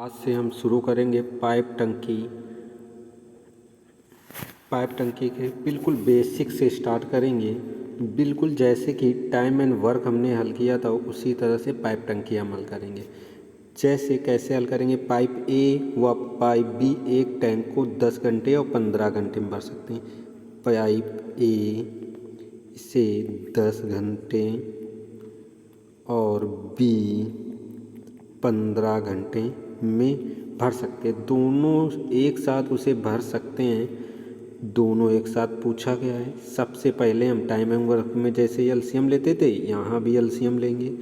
आज से हम शुरू करेंगे पाइप टंकी के बिल्कुल बेसिक से स्टार्ट करेंगे। बिल्कुल जैसे कि टाइम एंड वर्क हमने हल किया था उसी तरह से पाइप टंकी हम हल करेंगे। जैसे कैसे हल करेंगे, पाइप ए व पाइप बी एक टैंक को 10 घंटे और 15 घंटे में भर सकते हैं। पाइप ए से 10 घंटे और बी 15 घंटे में भर सकते हैं। दोनों एक साथ उसे भर सकते हैं, दोनों एक साथ पूछा गया है। सबसे पहले हम टाइम एंड वर्क में जैसे एलसीएम लेते थे, यहाँ भी एलसीएम लेंगे।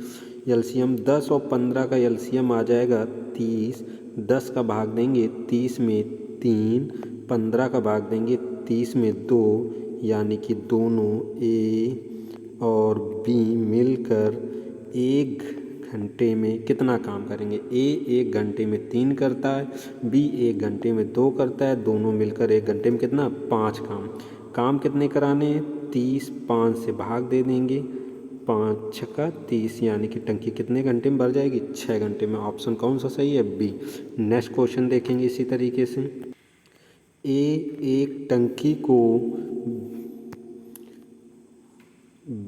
एलसीएम 10 और 15 का एलसीएम आ जाएगा 30। 10 का भाग देंगे 30 में 3, 15 का भाग देंगे 30 में 2, यानी कि दोनों ए और बी मिलकर 1 घंटे में कितना काम करेंगे। ए 1 घंटे में 3 करता है, बी 1 घंटे में 2 करता है, दोनों मिलकर 1 घंटे में कितना 5 काम कितने कराने हैं 30। 5 से भाग दे देंगे, 5 छक्का 30, यानी कि टंकी कितने घंटे में भर जाएगी 6 घंटे में। ऑप्शन कौन सा सही है, बी। नेक्स्ट क्वेश्चन देखेंगे इसी तरीके से। ए एक टंकी को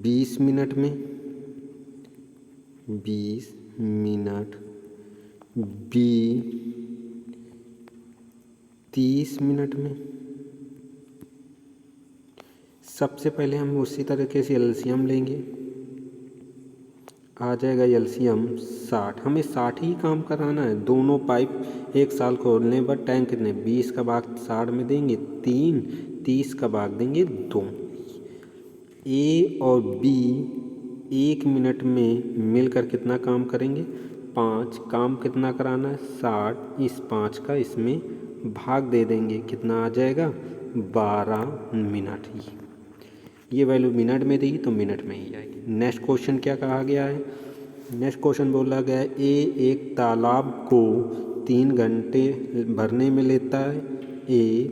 20 मिनट में, 20 मिनट, बी 30 मिनट में। सबसे पहले हम उसी तरीके से एलसीएम लेंगे, आ जाएगा एलसीएम 60। हमें 60 ही काम कराना है। दोनों पाइप एक साल खोलने पर टैंक कितने 20 का भाग 60 में देंगे 3, 30 का भाग देंगे 2। ए और बी 1 मिनट में मिलकर कितना काम करेंगे 5। काम कितना कराना है 60। इस 5 का इसमें भाग दे देंगे, कितना आ जाएगा 12 मिनट। ये वैल्यू मिनट में दी तो मिनट में ही आएगी। नेक्स्ट क्वेश्चन क्या कहा गया है, नेक्स्ट क्वेश्चन बोला गया है ए एक तालाब को 3 घंटे भरने में लेता है, ए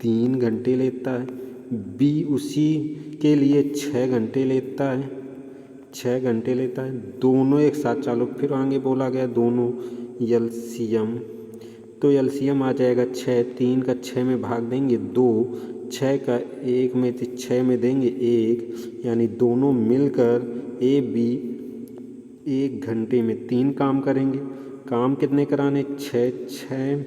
3 घंटे लेता है, बी उसी के लिए 6 घंटे लेता है, 6 घंटे लेता है। दोनों एक साथ, चलो फिर आगे बोला गया दोनों एलसीएम, तो एलसीएम आ जाएगा 6। 3 का 6 में भाग देंगे 2, 6 का 1 में 6 में देंगे 1, यानी दोनों मिलकर ए बी 1 घंटे में 3 काम करेंगे। काम कितने कराने 6, 6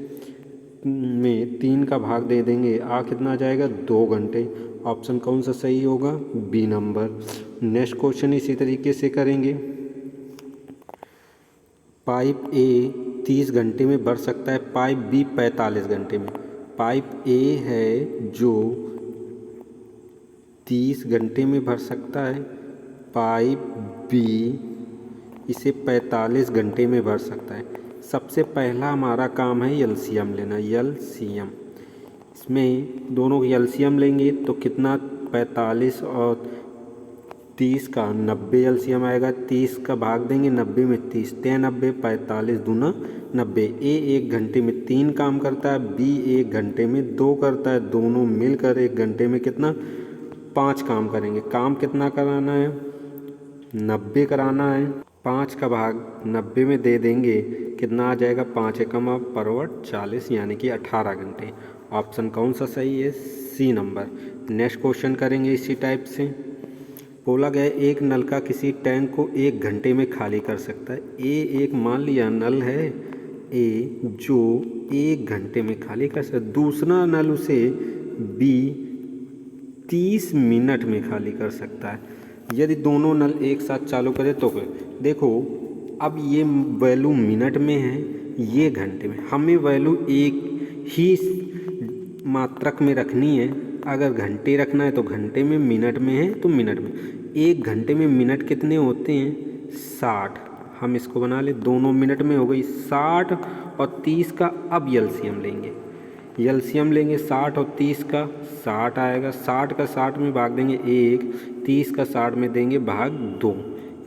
में 3 का भाग दे देंगे, कितना आ जाएगा 2 घंटे। ऑप्शन कौन सा सही होगा, बी नंबर। नेक्स्ट क्वेश्चन इसी तरीके से करेंगे। पाइप ए 30 घंटे में भर सकता है, पाइप बी 45 घंटे में। पाइप ए है जो 30 घंटे में भर सकता है, पाइप बी इसे 45 घंटे में भर सकता है। सबसे पहला हमारा काम है एलसीएम लेना, एलसीएम। इसमें दोनों की एलसीएम लेंगे तो कितना 45 और 30 का 90 एलसीएम आएगा। 30 का भाग देंगे 90 में 30, 3 90, 45 दूना 90। ए 1 घंटे में 3 काम करता है, बी 1 घंटे में 2 करता है, दोनों मिलकर 1 घंटे में कितना 5 काम करेंगे। काम कितना कराना है 90 कराना है। 5 का भाग 90 में दे देंगे, कितना आ जाएगा 5 एकम परवट 40, यानी कि 18 घंटे। ऑप्शन कौन सा सही है, सी नंबर। नेक्स्ट क्वेश्चन करेंगे इसी टाइप से। बोला गया एक नलका किसी टैंक को 1 घंटे में खाली कर सकता है। ए एक मान लिया नल है ए जो 1 घंटे में खाली कर सकता है, दूसरा नल उसे बी 30 मिनट में खाली कर सकता है। यदि दोनों नल एक साथ चालू करें तो देखो, अब ये वैल्यू मिनट में है, ये घंटे में। हमें वैल्यू एक ही मात्रक में रखनी है। अगर घंटे रखना है तो घंटे में, मिनट में है तो मिनट में। 1 घंटे में मिनट कितने होते हैं 60। हम इसको बना ले, दोनों मिनट में हो गई 60 और 30 का। अब एलसीएम लेंगे, एलसीएम लेंगे 60 और 30 का, 60 आएगा। 60 का 60 में भाग देंगे 1, 30 का 60 में देंगे भाग 2,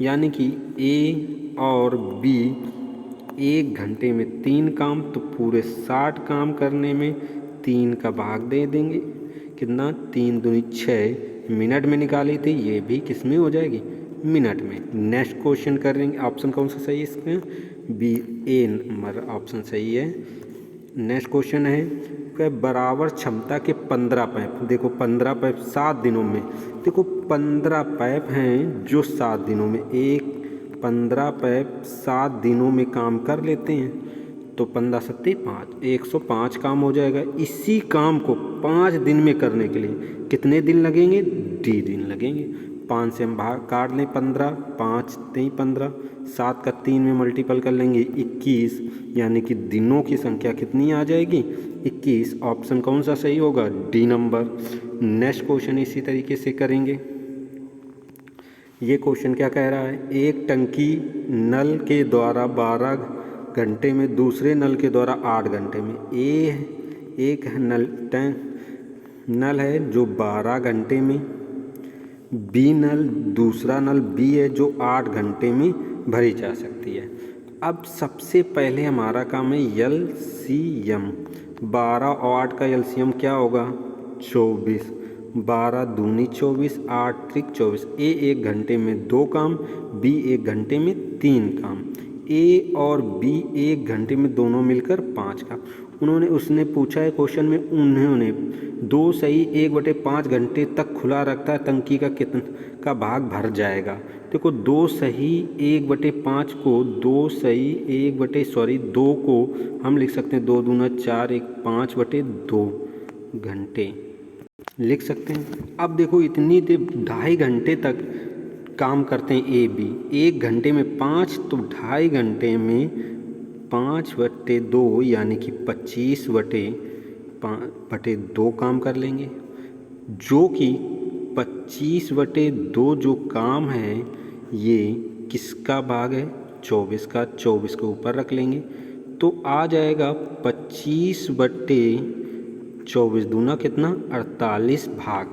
यानी कि ए और बी 1 घंटे में 3 काम, तो पूरे 60 काम करने में 3 का भाग दे देंगे, कितना 3 दूनी 6 मिनट में निकाली थी, ये भी किस में हो जाएगी मिनट में। नेक्स्ट क्वेश्चन करेंगे, ऑप्शन कौन सा सही है इसमें, बी, ए नंबर ऑप्शन सही है। नेक्स्ट क्वेश्चन है कि बराबर क्षमता के 15 पाइप, देखो 15 पाइप 7 दिनों में, देखो 15 पाइप हैं जो 7 दिनों में, 15 पाइप 7 दिनों में काम कर लेते हैं, तो 15 सत्ते 5, 105 काम हो जाएगा। इसी काम को 5 दिन में करने के लिए कितने दिन लगेंगे? डी दिन लगेंगे। 5 से हम भाग काट लें 15, 5 3 15, 7 का 3 में मल्टीपल कर लेंगे 21, यानी कि दिनों की संख्या कितनी आ जाएगी? 21। ऑप्शन कौन सा सही होगा? D number. नेक्स्ट क्वेश्चन इसी तरीके से करेंगे। ये क्वेश्चन क्या कह रहा है? एक टंकी नल के द्वारा 12 घंटे में, दूसरे नल के द्वारा 8 घंटे में। एक नल है जो 12 घंटे में, बी नल, दूसरा नल बी है जो 8 घंटे में भरी जा सकती है। अब सबसे पहले हमारा काम है एलसीएम। 12 और 8 का एलसीएम क्या होगा? 24। 12 दूनी 24, 8 त्रिक 24। ए 1 घंटे में 2 काम, बी 1 घंटे में 3 काम। ए और बी 1 घंटे में दोनों मिलकर 5 काम। उसने पूछा है क्वेश्चन में, उन्होंने 2 सही 1/5 घंटे तक खुला रखता है, टंकी का कितना का भाग भर जाएगा? देखो 2 सही 1/5 को 2 को हम लिख सकते हैं 2 दूना 4, 1 5/2 घंटे लिख सकते हैं। अब देखो इतनी देर 2.5 घंटे तक काम करते हैं ए बी, 1 घंटे में 5, तो 2.5 घंटे में 5/2 यानी कि 25/2 काम कर लेंगे, जो कि 25/2 जो काम है ये किसका भाग है? 24 का। 24 के ऊपर रख लेंगे तो आ जाएगा 25/24 दूना कितना? 48 भाग।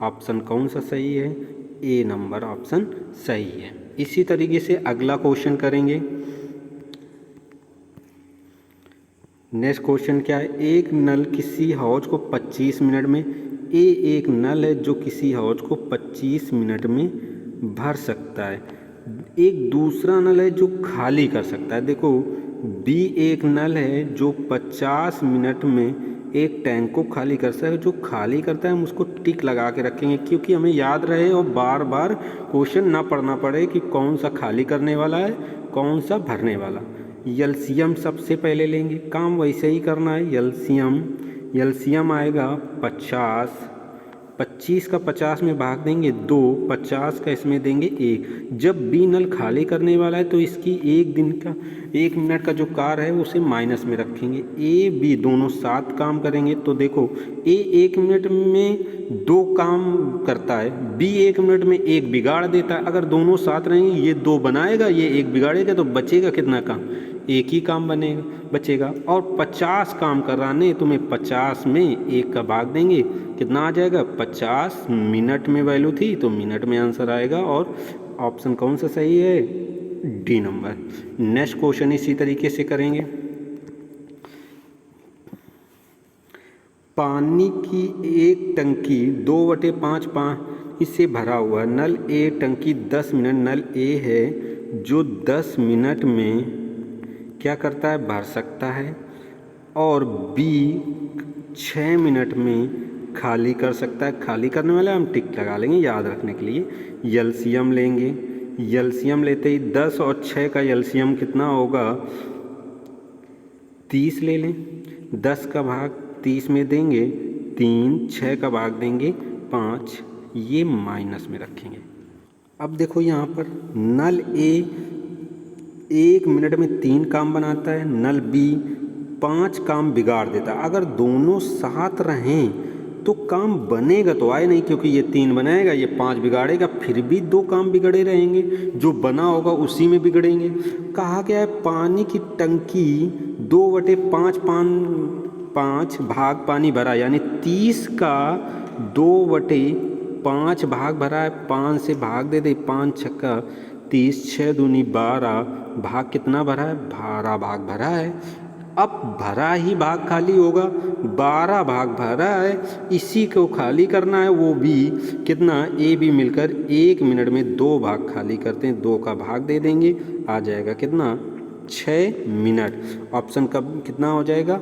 ऑप्शन कौन सा सही है? ए नंबर ऑप्शन सही है। इसी तरीके से अगला क्वेश्चन करेंगे। नेक्स्ट क्वेश्चन क्या है? एक नल किसी हौज को 25 मिनट में, ए एक नल है जो किसी हौज को 25 मिनट में भर सकता है। एक दूसरा नल है जो खाली कर सकता है। देखो बी एक नल है जो 50 मिनट में एक टैंक को खाली कर सकता है। जो खाली करता है हम उसको टिक लगा के रखेंगे, क्योंकि हमें याद रहे और बार बार क्वेश्चन ना पढ़ना पड़े कि कौन सा खाली करने वाला है, कौन सा भरने वाला। एलसीएम सबसे पहले लेंगे, काम वैसे ही करना है। एलसीएम आएगा 50, 25 का 50 में भाग देंगे 2, 50 का इसमें देंगे 1। जब बी नल खाली करने वाला है तो इसकी 1 मिनट का जो कार्य है उसे माइनस में रखेंगे। ए बी दोनों 7 काम करेंगे, तो देखो ए 1 मिनट में 2 काम करता है, बी 1 मिनट में 1 बिगाड़ देता है। अगर दोनों साथ रहेंगे, ये 2 बनाएगा, ये 1 बिगाड़ेगा, तो बचेगा कितना काम? 1 ही काम बचेगा। और 50 काम कराने तुम्हें 50 में 1 का भाग देंगे, कितना आ जाएगा? 50 मिनट में वैल्यू थी तो मिनट में आंसर आएगा। और ऑप्शन कौन सा सही है? D number. नेक्स्ट क्वेश्चन इसी तरीके से करेंगे। पानी की एक टंकी 2/5 पानी से भरा हुआ। नल ए टंकी 10 मिनट, नल ए है जो 10 मिनट में क्या करता है? भर सकता है। और बी 6 मिनट में खाली कर सकता है। खाली करने वाला हम टिक लगा लेंगे याद रखने के लिए। एलसीएम लेंगे, एलसीएम लेते ही 10 और 6 का एलसीएम कितना होगा? 30 ले लें। 10 का भाग 30 में देंगे 3, 6 का भाग देंगे 5, ये माइनस में रखेंगे। अब देखो यहाँ पर नल ए 1 मिनट में 3 काम बनाता है, नल बी 5 काम बिगाड़ देता है। अगर दोनों साथ रहें तो काम बनेगा तो आए नहीं, क्योंकि ये 3 बनाएगा, ये 5 बिगाड़ेगा, फिर भी 2 काम बिगड़े रहेंगे, जो बना होगा उसी में बिगड़ेंगे। कहा गया है पानी की टंकी 2/5 भाग पानी भरा, यानी 30 का 2/5 भाग भरा है। 5 से भाग दे दे, 5 छक्का 30, 6 दूनी 12, भाग कितना भरा है? 12 भाग भरा है। अब भरा ही भाग खाली होगा, 12 भाग भरा है, इसी को खाली करना है। वो भी कितना? ए बी मिलकर 1 मिनट में 2 भाग खाली करते हैं, 2 का भाग दे देंगे, आ जाएगा कितना? 6 मिनट। ऑप्शन कब कितना हो जाएगा?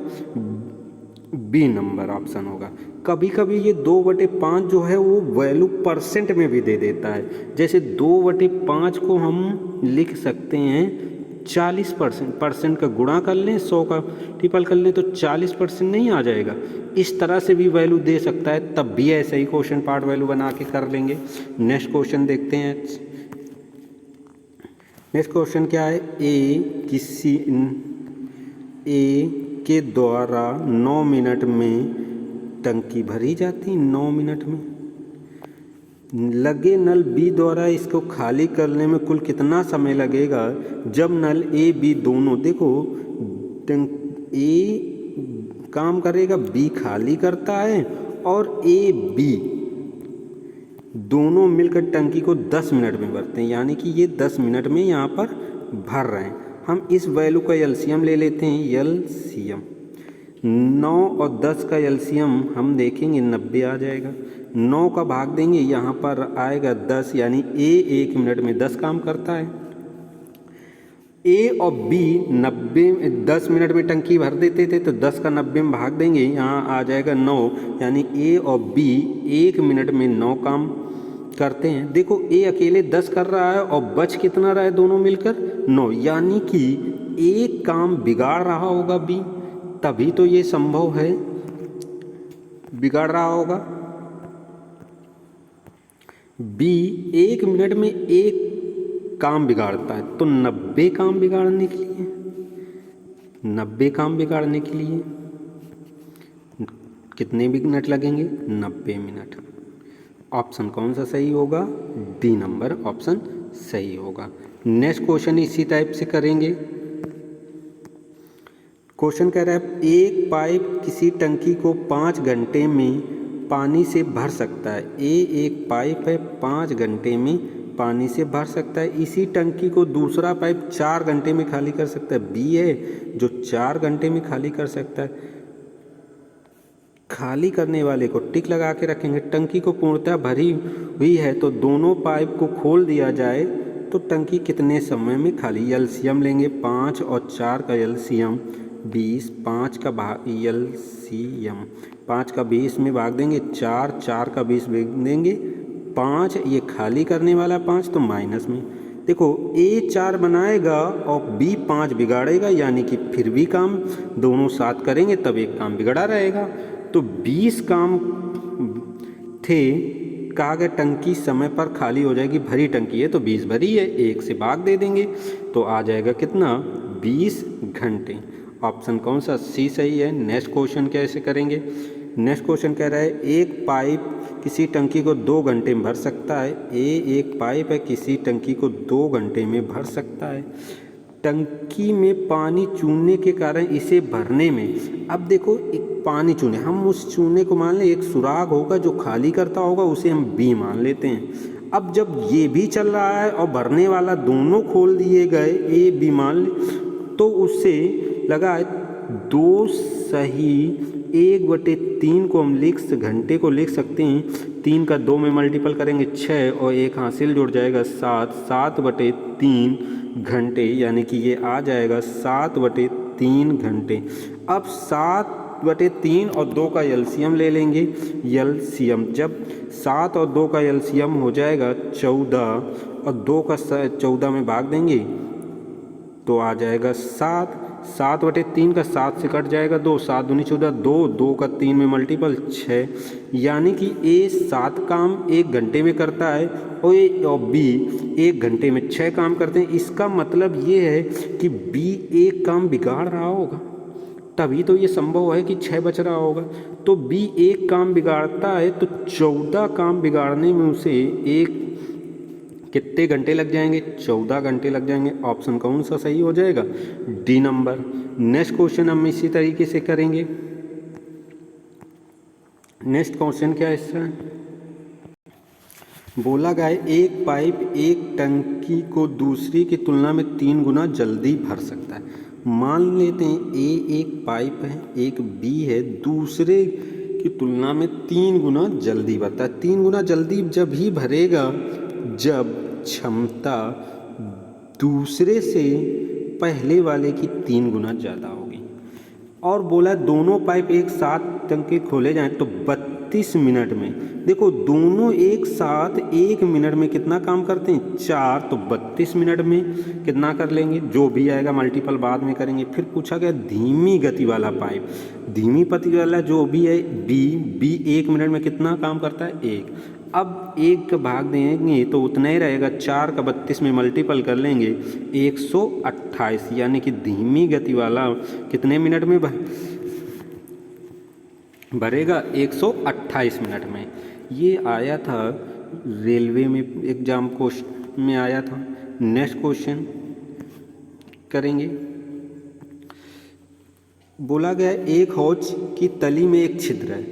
बी नंबर ऑप्शन होगा। कभी कभी ये 2/5 जो है वो वैल्यू परसेंट में भी दे देता है। जैसे 2/5 को हम लिख सकते हैं 40%। परसेंट का गुणा कर लें, 100 का ट्रिपल कर लें तो 40% नहीं आ जाएगा? इस तरह से भी वैल्यू दे सकता है, तब भी ऐसे ही क्वेश्चन पार्ट वैल्यू बना के कर लेंगे। नेक्स्ट क्वेश्चन देखते हैं। नेक्स्ट क्वेश्चन क्या है? ए के द्वारा 9 मिनट में टंकी भरी जाती, 9 मिनट में। लगे नल बी द्वारा इसको खाली करने में कुल कितना समय लगेगा? जब नल ए बी दोनों, देखो ए काम करेगा, बी खाली करता है, और ए बी दोनों मिलकर टंकी को 10 मिनट में भरते हैं, यानी कि ये 10 मिनट में यहाँ पर भर रहे हैं। हम इस वैल्यू का एलसीएम ले लेते हैं। एलसीएम 9 और 10 का एलसीएम हम देखेंगे 90 आ जाएगा। 9 का भाग देंगे, यहाँ पर आएगा 10, यानी ए 1 मिनट में 10 काम करता है। ए और बी 10 मिनट में टंकी भर देते थे, तो 10 का 90 में भाग देंगे, यहाँ आ जाएगा 9, यानी ए और बी 1 मिनट में 9 काम करते हैं। देखो ए अकेले 10 कर रहा है और बच कितना रहा है दोनों मिलकर? 9, यानी कि एक काम बिगाड़ रहा होगा बी, तभी तो ये संभव है बिगाड़ रहा होगा। बी 1 मिनट में एक काम बिगाड़ता है, तो 90 काम बिगाड़ने के लिए 90 काम बिगाड़ने के लिए कितने मिनट लगेंगे? 90 मिनट। ऑप्शन कौन सा सही होगा? डी नंबर ऑप्शन सही होगा। नेक्स्ट क्वेश्चन इसी टाइप से करेंगे। क्वेश्चन कह रहा है एक पाइप किसी टंकी को 5 घंटे में पानी से भर सकता है। एक पाइप है, 5 घंटे में पानी से भर सकता है। इसी टंकी को दूसरा पाइप 4 घंटे में खाली कर सकता है। बी है जो 4 घंटे में खाली कर सकता है। खाली करने वाले को टिक लगा के रखेंगे। टंकी को पूर्णतः भरी हुई है तो दोनों पाइप को खोल दिया जाए तो टंकी कितने समय में खाली? एलसीएम लेंगे, 5 और 4 का एलसीएम 20, 5 का एलसीएम 5 का 20 में भाग देंगे, 4 का 20 भाग देंगे 5, ये खाली करने वाला 5 तो माइनस में। देखो ए 4 बनाएगा और बी 5 बिगाड़ेगा, यानी कि फिर भी काम दोनों साथ करेंगे तब एक काम बिगड़ा रहेगा। तो 20 काम थे, कहा गया टंकी समय पर खाली हो जाएगी। भरी टंकी है तो 20 भरी है, 1 से भाग दे देंगे तो आ जाएगा कितना? 20 घंटे। ऑप्शन कौन सा? सी सही है। नेक्स्ट क्वेश्चन कैसे करेंगे? नेक्स्ट क्वेश्चन कह रहा है एक पाइप किसी टंकी को 2 घंटे में भर सकता है। एक पाइप है, किसी टंकी को 2 घंटे में भर सकता है। टंकी में पानी चूने के कारण इसे भरने में, अब देखो एक पानी चूने, हम उस चूने को मान लें एक सुराग होगा जो खाली करता होगा, उसे हम बी मान लेते हैं। अब जब ये भी चल रहा है और भरने वाला दोनों खोल दिए गए, ए बी मान ले, तो उससे लगा 2 सही 1/3 को हम घंटे को लिख सकते हैं। 3 का 2 में मल्टीपल करेंगे 6 और 1 हासिल जुड़ जाएगा 7, 7/3 घंटे, यानी कि ये आ जाएगा 7/3 घंटे। अब 7/3 और 2 का एलसीएम ले लेंगे। एलसीएम जब 7 और 2 का एलसीएम हो जाएगा 14 और 2 का 14 में भाग देंगे तो आ जाएगा 7। 7/3 का 7 से कट जाएगा 2, 7 दूनी 14, 2 का 3 में मल्टीपल 6, यानी कि ए 7 काम 1 घंटे में करता है और ए और बी 1 घंटे में 6 काम करते हैं। इसका मतलब ये है कि बी 1 काम बिगाड़ रहा होगा, तभी तो ये संभव है कि 6 बच रहा होगा। तो बी 1 काम बिगाड़ता है तो 14 काम बिगाड़ने में उसे कितने घंटे लग जाएंगे? 14 घंटे लग जाएंगे। ऑप्शन कौन सा सही हो जाएगा? D number. नेक्स्ट क्वेश्चन हम इसी तरीके से करेंगे। नेक्स्ट क्वेश्चन क्या है इसका? बोला गया है एक पाइप एक टंकी को दूसरी की तुलना में 3 गुना जल्दी भर सकता है। मान लेते हैं ए एक पाइप है, एक बी है, दूसरे की तुलना में 3 गुना जल्दी भरता है। 3 गुना जल्दी जब ही भरेगा जब क्षमता दूसरे से पहले वाले की 3 गुना ज़्यादा होगी। और बोला दोनों पाइप एक साथ टंकी खोले जाएं तो 32 मिनट में, देखो दोनों एक साथ 1 मिनट में कितना काम करते हैं 4, तो 32 मिनट में कितना कर लेंगे, जो भी आएगा मल्टीपल बाद में करेंगे। फिर पूछा गया धीमी गति वाला पाइप, धीमी गति वाला जो भी है बी 1 मिनट में कितना काम करता है 1। अब 1 का भाग देंगे तो उतना ही रहेगा, 4 का 32 में मल्टीपल कर लेंगे 128, यानी कि धीमी गति वाला कितने मिनट में भरेगा 128 मिनट में। ये आया था रेलवे में एग्जाम क्वेश्चन में आया था। नेक्स्ट क्वेश्चन करेंगे। बोला गया एक हौज की तली में एक छिद्र है,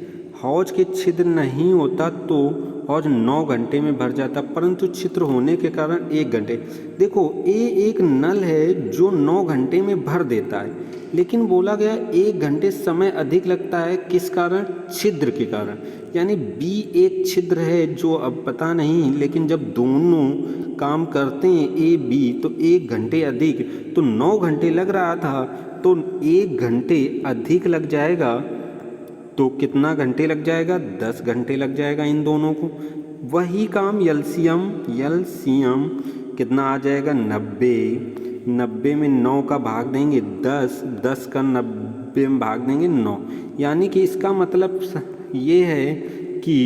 हौज के छिद्र नहीं होता तो हौज 9 घंटे में भर जाता, परंतु छिद्र होने के कारण 1 घंटे। देखो ये एक नल है जो 9 घंटे में भर देता है, लेकिन बोला गया 1 घंटे समय अधिक लगता है, किस कारण, छिद्र के कारण। यानी बी एक छिद्र है जो अब पता नहीं, लेकिन जब दोनों काम करते हैं ए बी तो 1 घंटे अधिक, तो 9 घंटे लग रहा था तो 1 घंटे अधिक लग जाएगा, तो कितना घंटे लग जाएगा 10 घंटे लग जाएगा इन दोनों को। वही काम एलसीएम कितना आ जाएगा 90 में 9 का भाग देंगे 10 का 90 में भाग देंगे 9, यानी कि इसका मतलब ये है कि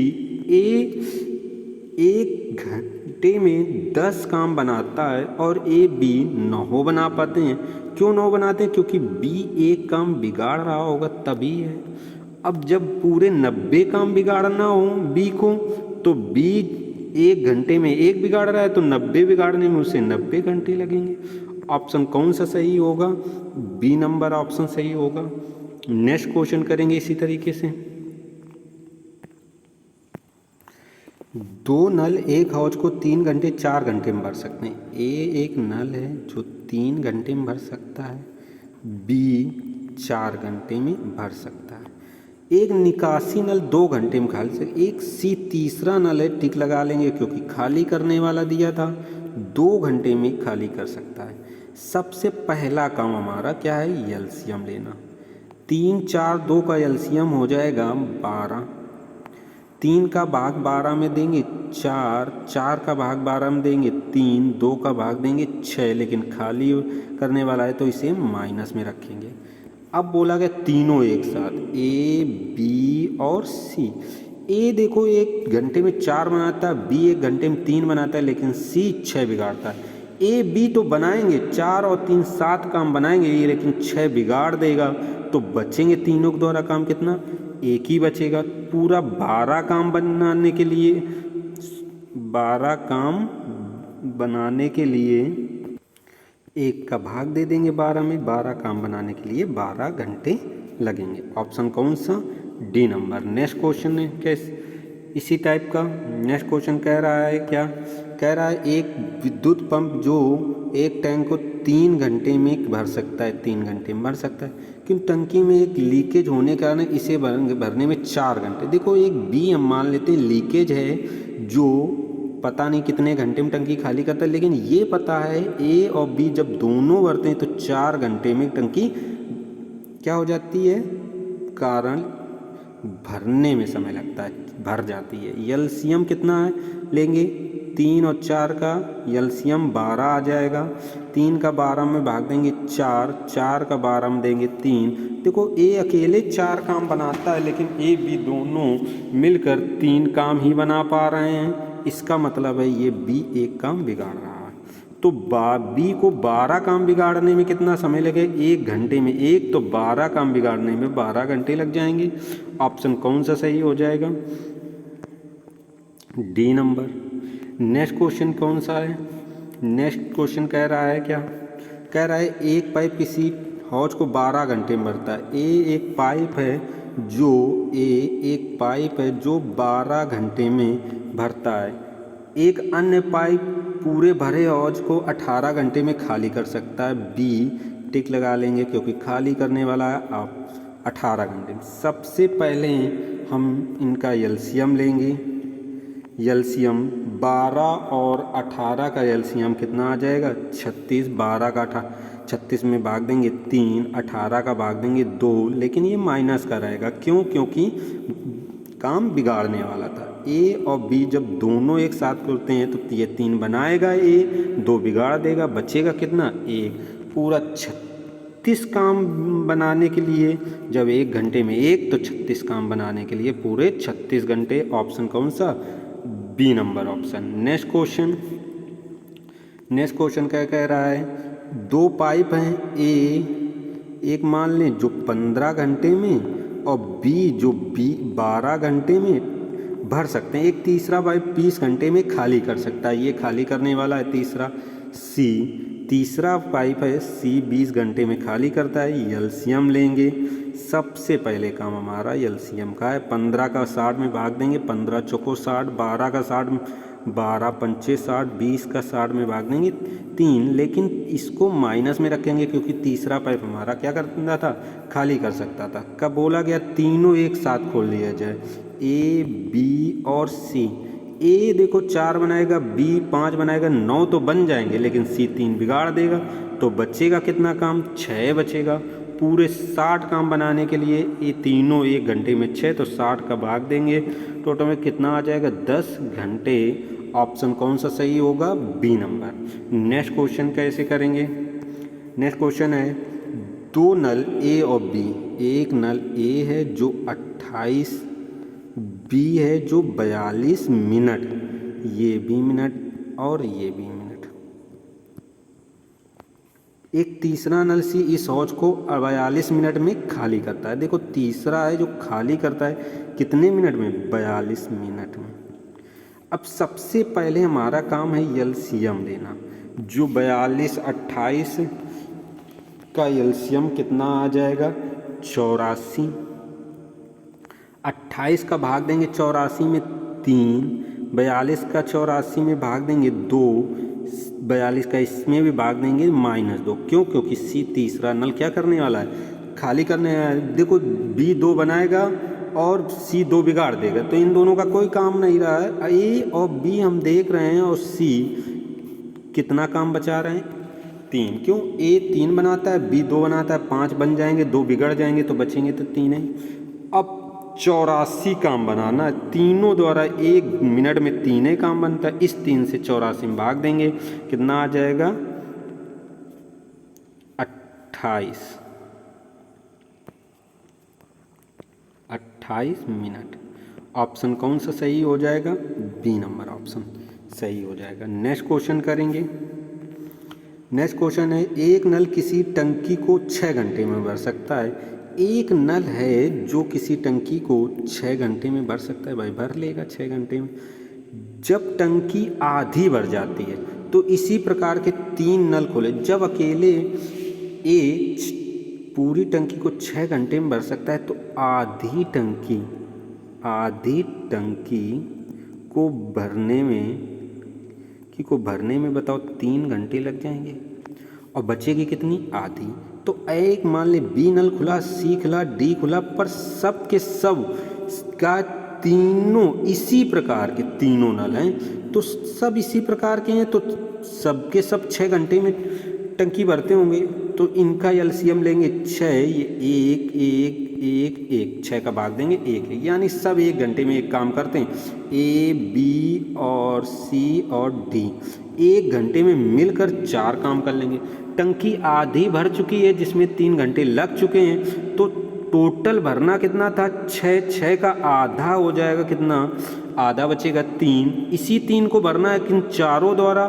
एक घंटे में 10 काम बनाता है और ए बी 9 बना पाते हैं। क्यों 9 बनाते हैं, क्योंकि बी एक काम बिगाड़ रहा होगा तभी है। अब जब पूरे 90 काम बिगाड़ना हो बी को, तो बी 1 घंटे में 1 बिगाड़ रहा है तो 90 बिगाड़ने में उसे 90 घंटे लगेंगे। ऑप्शन कौन सा सही होगा, बी नंबर ऑप्शन सही होगा। नेक्स्ट क्वेश्चन करेंगे इसी तरीके से। 2 नल एक हौज को 3 घंटे 4 घंटे में भर सकते हैं। ए एक नल है जो 3 घंटे में भर सकता है, बी 4 घंटे में भर सकता है। एक निकासी नल 2 घंटे में खाली से, एक सी तीसरा नल है, टिक लगा लेंगे क्योंकि खाली करने वाला दिया था, 2 घंटे में खाली कर सकता है। सबसे पहला काम हमारा क्या है, एलसीएम लेना। 3 4 2 का एलसीएम हो जाएगा 12, 3 का भाग 12 में देंगे 4, 4 का भाग 12 में देंगे 3, 2 का भाग देंगे 6, लेकिन खाली करने वाला है तो इसे माइनस में रखेंगे। अब बोला गया तीनों एक साथ, ए बी और सी। ए देखो 1 घंटे में 4 बनाता है, बी 1 घंटे में 3 बनाता है, लेकिन सी 6 बिगाड़ता है। ए बी तो बनाएंगे 4 और 3 7 काम बनाएंगे ये, लेकिन 6 बिगाड़ देगा, तो बचेंगे तीनों के द्वारा काम कितना, एक ही बचेगा। पूरा 12 काम बनाने के लिए 12 काम बनाने के लिए 1 का भाग दे देंगे 12 में, 12 काम बनाने के लिए 12 घंटे लगेंगे। ऑप्शन कौन सा, डी नंबर। नेक्स्ट क्वेश्चन है कैसे इसी टाइप का। नेक्स्ट क्वेश्चन कह रहा है क्या, कह रहा है एक विद्युत पंप जो एक टैंक को 3 घंटे में भर सकता है, 3 घंटे में भर सकता है, क्योंकि टंकी में एक लीकेज होने के कारण इसे भरने में 4 घंटे। देखो एक बी हम मान लेते हैं लीकेज है जो पता नहीं कितने घंटे में टंकी खाली करता है, लेकिन ये पता है ए और बी जब दोनों भरते हैं तो 4 घंटे में टंकी क्या हो जाती है, कारण भरने में समय लगता है, भर जाती है। एलसीएम कितना है लेंगे, 3 और 4 का एलसीएम 12 आ जाएगा। 3 का 12 में भाग देंगे 4, 4 का 12 में देंगे 3। देखो ए अकेले 4 काम बनाता है, लेकिन ए बी दोनों मिलकर 3 काम ही बना पा रहे हैं। इसका मतलब है ये बी एक काम बिगाड़ रहा है। तो बी को 12 काम बिगाड़ने में कितना समय लगे, 1 घंटे में। एक तो 12 काम बिगाड़ने में 12 घंटे लग जाएंगे। ऑप्शन कौन सा सही हो जाएगा, डी नंबर। नेक्स्ट क्वेश्चन कौन सा है, नेक्स्ट क्वेश्चन कह रहा है क्या, कह रहा है एक पाइप किसी हौज को 12 घंटे में भरता है। एक पाइप है जो 12 घंटे में भरता है। एक अन्य पाइप पूरे भरे हौज को 18 घंटे में खाली कर सकता है। बी टिक लगा लेंगे क्योंकि खाली करने वाला है आप 18 घंटे में। सबसे पहले हम इनका एलसीएम लेंगे। एलसीएम 12 और 18 का एलसीएम कितना आ जाएगा, 36। 12 का 36 में भाग देंगे 3, 18 का भाग देंगे 2, लेकिन ये माइनस का रहेगा। क्यों? क्योंकि काम बिगाड़ने वाला था। ए और बी जब दोनों एक साथ खुलते हैं तो ये 3 बनाएगा ए, 2 बिगाड़ देगा, बचेगा कितना? 1। पूरा 36 काम बनाने के लिए, जब 1 घंटे में 1 तो 36 काम बनाने के लिए पूरे 36 घंटे। ऑप्शन कौन सा? B number option. Next question क्या कह रहा है? 2 पाइप हैं, एक मान लें जो 15 घंटे में और बी जो 12 घंटे में भर सकते हैं। एक तीसरा पाइप 20 घंटे में खाली कर सकता है, ये खाली करने वाला है तीसरा। तीसरा पाइप है सी 20 घंटे में खाली करता है। एलसीएम लेंगे। सबसे पहले काम हमारा एलसीएम का है। 15 का 60 में भाग देंगे, 15 चौको 60, 12 का 60, 12 पंचे 60, 20 का 60 में भाग देंगे 3, लेकिन इसको माइनस में रखेंगे क्योंकि तीसरा पाइप हमारा क्या करता था? खाली कर सकता था। कब बोला गया? तीनों एक साथ खोल लिया जाए, ए बी और सी। ए देखो 4 बनाएगा, बी 5 बनाएगा, 9 तो बन जाएंगे, लेकिन सी 3 बिगाड़ देगा। तो बचेगा कितना काम? 6 बचेगा। पूरे 60 काम बनाने के लिए ये तीनों 1 घंटे में 6, तो 60 का भाग देंगे, टोटल में कितना आ जाएगा? 10 घंटे। ऑप्शन कौन सा सही होगा? B number. नेक्स्ट क्वेश्चन कैसे करेंगे? नेक्स्ट क्वेश्चन है 2 नल ए और बी। एक नल ए है जो 28, बी है जो 42 मिनट, ये भी मिनट और ये भी मिनट। एक तीसरा नल सी इस हौज को 42 मिनट में खाली करता है। देखो तीसरा है जो खाली करता है कितने मिनट में? 42 मिनट में। अब सबसे पहले हमारा काम है एलसीएम लेना। जो 42 28 का एलसीएम कितना आ जाएगा? 84। 28 का भाग देंगे 84 में 3, 42 का 84 में भाग देंगे 2, 42 का इसमें भी भाग देंगे -2। क्यों? क्योंकि सी तीसरा नल क्या करने वाला है? खाली करने वाला है। देखो बी 2 बनाएगा और सी 2 बिगाड़ देगा, तो इन दोनों का कोई काम नहीं रहा है। ए और बी हम देख रहे हैं और सी कितना काम बचा रहे हैं? 3। क्यों? ए 3 बनाता है, बी 2 बनाता है, 5 बन जाएंगे, 2 बिगड़ जाएंगे, तो बचेंगे तो 3 है। अब 84 काम बनाना, तीनों द्वारा 1 मिनट में 3 काम बनता है। इस 3 से 84 में भाग देंगे, कितना आ जाएगा? 28 मिनट। ऑप्शन कौन सा सही हो जाएगा? बी नंबर ऑप्शन सही हो जाएगा। नेक्स्ट क्वेश्चन करेंगे। नेक्स्ट क्वेश्चन है एक नल किसी टंकी को 6 घंटे में भर सकता है। एक नल है जो किसी टंकी को 6 घंटे में भर सकता है। भाई भर लेगा 6 घंटे में। जब टंकी आधी भर जाती है तो इसी प्रकार के 3 नल खोले। जब अकेले ए पूरी टंकी को 6 घंटे में भर सकता है तो आधी टंकी को भरने में बताओ 3 घंटे लग जाएंगे और बचेगी कितनी? आधी। तो एक मान ले बी नल खुला, सी खुला, डी खुला, पर सब के सब का तीनों इसी प्रकार के तीनों नल हैं, तो सब इसी प्रकार के हैं, तो सब के सब 6 घंटे में टंकी भरते होंगे। तो इनका एलसीएम लेंगे 6, ये 1 1 1 1, 6 का भाग देंगे 1 1, यानी सब 1 घंटे में एक काम करते हैं। ए बी और सी और डी 1 घंटे में मिलकर 4 काम कर लेंगे। टंकी आधी भर चुकी है जिसमें 3 घंटे लग चुके हैं, तो टोटल भरना कितना था? 6 का आधा हो जाएगा कितना? आधा बचेगा 3। इसी 3 को भरना है किन चारों द्वारा।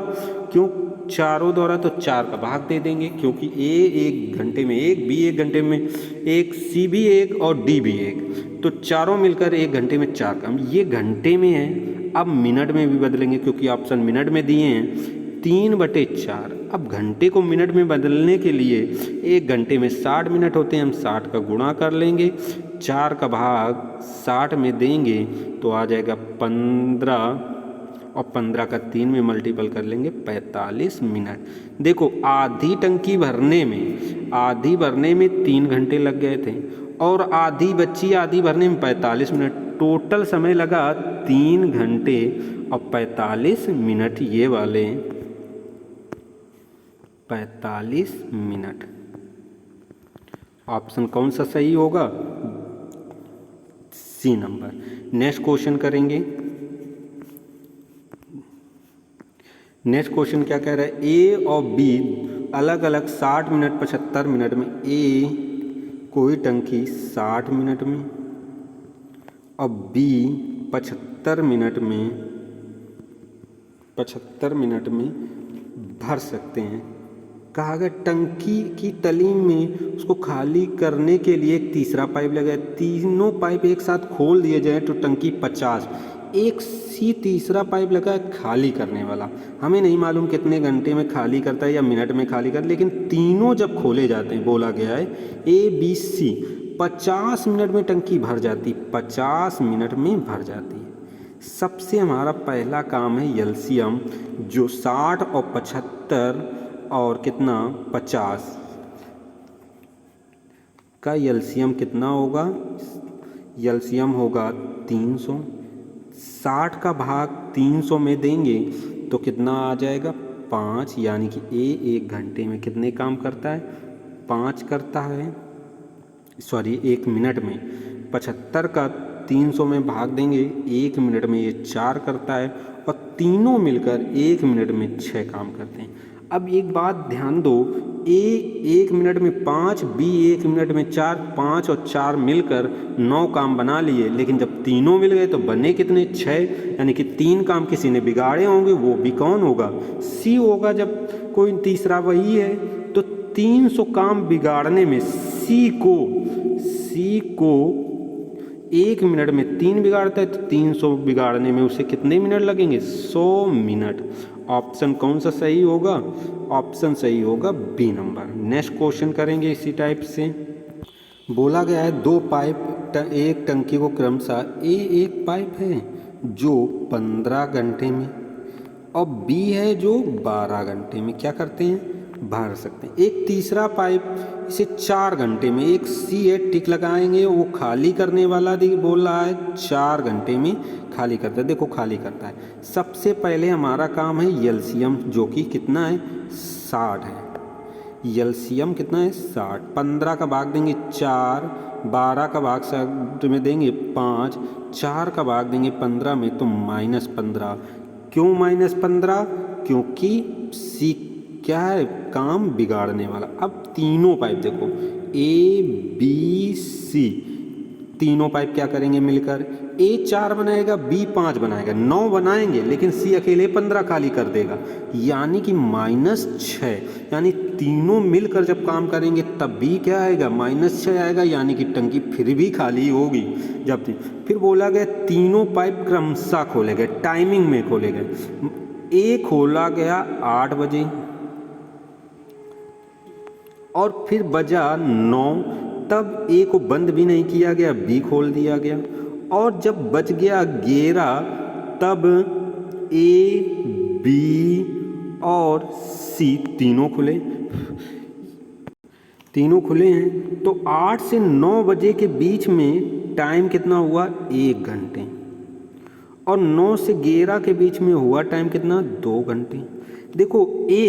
क्यों? चारों द्वारा, तो 4 का भाग दे देंगे, क्योंकि ए 1 घंटे में 1, बी 1 घंटे में 1, सी भी 1 और डी भी 1, तो चारों मिलकर 1 घंटे में 4 काम। ये घंटे में है, अब मिनट में भी बदलेंगे क्योंकि ऑप्शन मिनट में दिए हैं। 3/4। अब घंटे को मिनट में बदलने के लिए 1 घंटे में 60 मिनट होते हैं, हम 60 का गुणा कर लेंगे, 4 का भाग 60 में देंगे तो आ जाएगा 15, और 15 का 3 में मल्टीपल कर लेंगे 45 मिनट। देखो आधी टंकी भरने में 3 घंटे लग गए थे और आधी बची, आधी भरने में 45 मिनट। टोटल समय लगा 3 घंटे और 45 मिनट। ये वाले 45 मिनट। ऑप्शन कौन सा सही होगा? C number. नेक्स्ट क्वेश्चन करेंगे। नेक्स्ट क्वेश्चन क्या कह रहा है? ए और बी अलग अलग 60 मिनट 75 मिनट में, ए कोई टंकी 60 मिनट में और बी 75 मिनट में भर सकते हैं। कहा गया टंकी की तली में उसको खाली करने के लिए एक तीसरा पाइप लगाए, तीनों पाइप एक साथ खोल दिए जाए तो टंकी 50, एक सी तीसरा पाइप लगा है खाली करने वाला। हमें नहीं मालूम कितने घंटे में खाली करता है या मिनट में खाली करता है, लेकिन तीनों जब खोले जाते हैं, बोला गया है ए बी सी 50 मिनट में टंकी भर जाती, 50 मिनट में भर जाती है। सबसे हमारा पहला काम है एलसीएम, जो 60 और 75 और कितना 50 का एलसीएम कितना होगा? एलसीएम होगा 300। 60 का भाग 300 में देंगे तो कितना आ जाएगा? 5, यानी कि ए 1 घंटे में कितने काम करता है? 5 करता है, सॉरी 1 मिनट में। 75 का 300 में भाग देंगे 1 मिनट में, ये 4 करता है और तीनों मिलकर 1 मिनट में 6 काम करते हैं। अब एक बात ध्यान दो, ए 1 मिनट में 5, बी 1 मिनट में 4, 5 और 4 मिलकर 9 काम बना लिए, लेकिन जब तीनों मिल गए तो बने कितने? 6, यानी कि 3 काम किसी ने बिगाड़े होंगे, वो भी कौन होगा? सी होगा। जब कोई तीसरा वही है तो 300 काम बिगाड़ने में सी को 1 मिनट में 3 बिगाड़ता है, तो 300 बिगाड़ने में उसे कितने मिनट लगेंगे? 100 मिनट। ऑप्शन कौन सा सही होगा? ऑप्शन सही होगा बी नंबर। नेक्स्ट क्वेश्चन करेंगे इसी टाइप से। बोला गया है 2 पाइप एक टंकी को क्रमशः ए एक पाइप है जो 15 घंटे में और बी है जो 12 घंटे में क्या करते हैं? भर सकते हैं। एक तीसरा पाइप इसे 4 घंटे में, एक सी है टिक लगाएंगे, वो खाली करने वाला बोल रहा है 4 घंटे में खाली करता है। देखो खाली करता है। सबसे पहले हमारा काम है एलसीएम, जो कि कितना है? 60 है। एलसीएम कितना है? 60। 15 का भाग देंगे 4, 12 का भाग में देंगे 5, 4 का भाग देंगे 15 में तो -15। क्यों -15? क्योंकि सी क्या है? काम बिगाड़ने वाला। अब तीनों पाइप देखो ए बी सी, तीनों पाइप क्या करेंगे मिलकर? ए 4 बनाएगा, बी 5 बनाएगा, 9 बनाएंगे, लेकिन सी अकेले 15 खाली कर देगा, यानी कि -6। यानी तीनों मिलकर जब काम करेंगे तब भी क्या आएगा? -6 आएगा, यानी कि टंकी फिर भी खाली होगी। जब फिर बोला गया तीनों पाइप क्रमशः खोले गए, टाइमिंग में खोले गए। ए खोला गया 8 बजे और फिर बजा 9, तब ए को बंद भी नहीं किया गया, बी खोल दिया गया और जब बज गया 11 तब ए बी और सी तीनों खुले हैं। तो 8 से 9 बजे के बीच में टाइम कितना हुआ? 1 घंटे। और 9 से 11 के बीच में हुआ टाइम कितना? 2 घंटे। देखो ए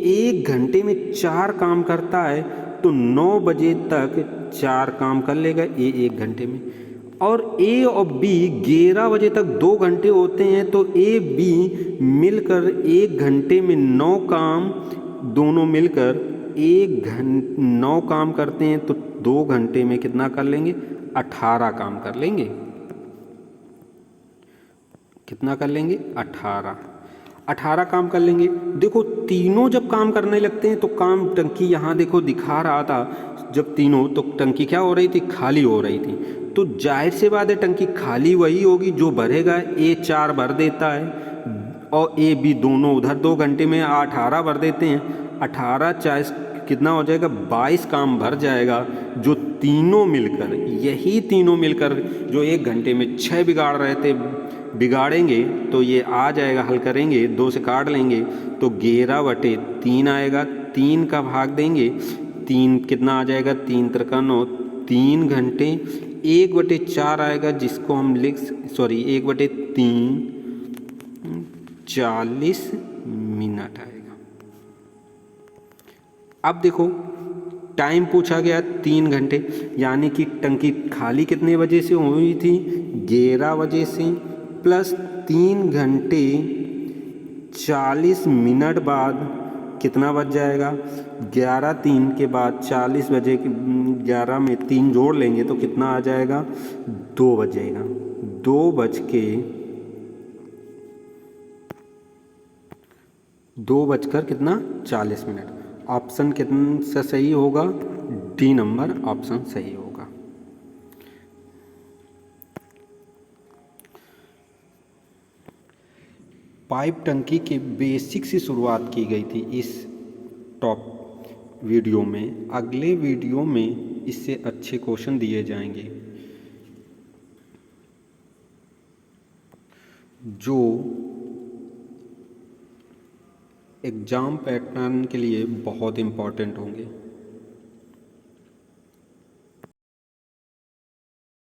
1 घंटे में 4 काम करता है तो 9 बजे तक 4 काम कर लेगा ए 1 घंटे में, और ए और बी 11 बजे तक 2 घंटे होते हैं तो ए बी मिलकर 1 घंटे में 9 काम, दोनों मिलकर 9 काम करते हैं तो 2 घंटे में कितना कर लेंगे? 18 काम कर लेंगे। कितना कर लेंगे? 18 काम कर लेंगे। देखो तीनों जब काम करने लगते हैं तो काम टंकी यहाँ देखो दिखा रहा था, जब तीनों तो टंकी क्या हो रही थी? खाली हो रही थी। तो जाहिर से बात है टंकी खाली वही होगी जो भरेगा। ए 4 भर देता है और ए बी दोनों उधर 2 घंटे में 18 भर देते हैं। 18 40 कितना हो जाएगा? 22 काम भर जाएगा, जो तीनों मिलकर, यही तीनों मिलकर जो 1 घंटे में 6 बिगाड़ रहे थे, बिगाड़ेंगे तो ये आ जाएगा, हल करेंगे 2 से काट लेंगे तो 11/3 आएगा। 3 का भाग देंगे, 3 कितना आ जाएगा? 3 त्रिका 9, 3 घंटे। 1/4 आएगा, जिसको हम 1/3 40 मिनट आएगा। अब देखो टाइम पूछा गया 3 घंटे, यानी कि टंकी खाली कितने बजे से हुई थी, 11 बजे से, प्लस 3 घंटे 40 मिनट बाद कितना बज जाएगा, 11:03 के बाद 40 बजे के 11 में 3 जोड़ लेंगे तो कितना आ जाएगा, 2 बजेगा। 2 बजकर कितना 40 मिनट। ऑप्शन कितना सा सही होगा, डी नंबर ऑप्शन सही होगा। पाइप टंकी के बेसिक से शुरुआत की गई थी इस टॉप वीडियो में। अगले वीडियो में इससे अच्छे क्वेश्चन दिए जाएंगे जो एग्ज़ाम पैटर्न के लिए बहुत इम्पोर्टेंट होंगे।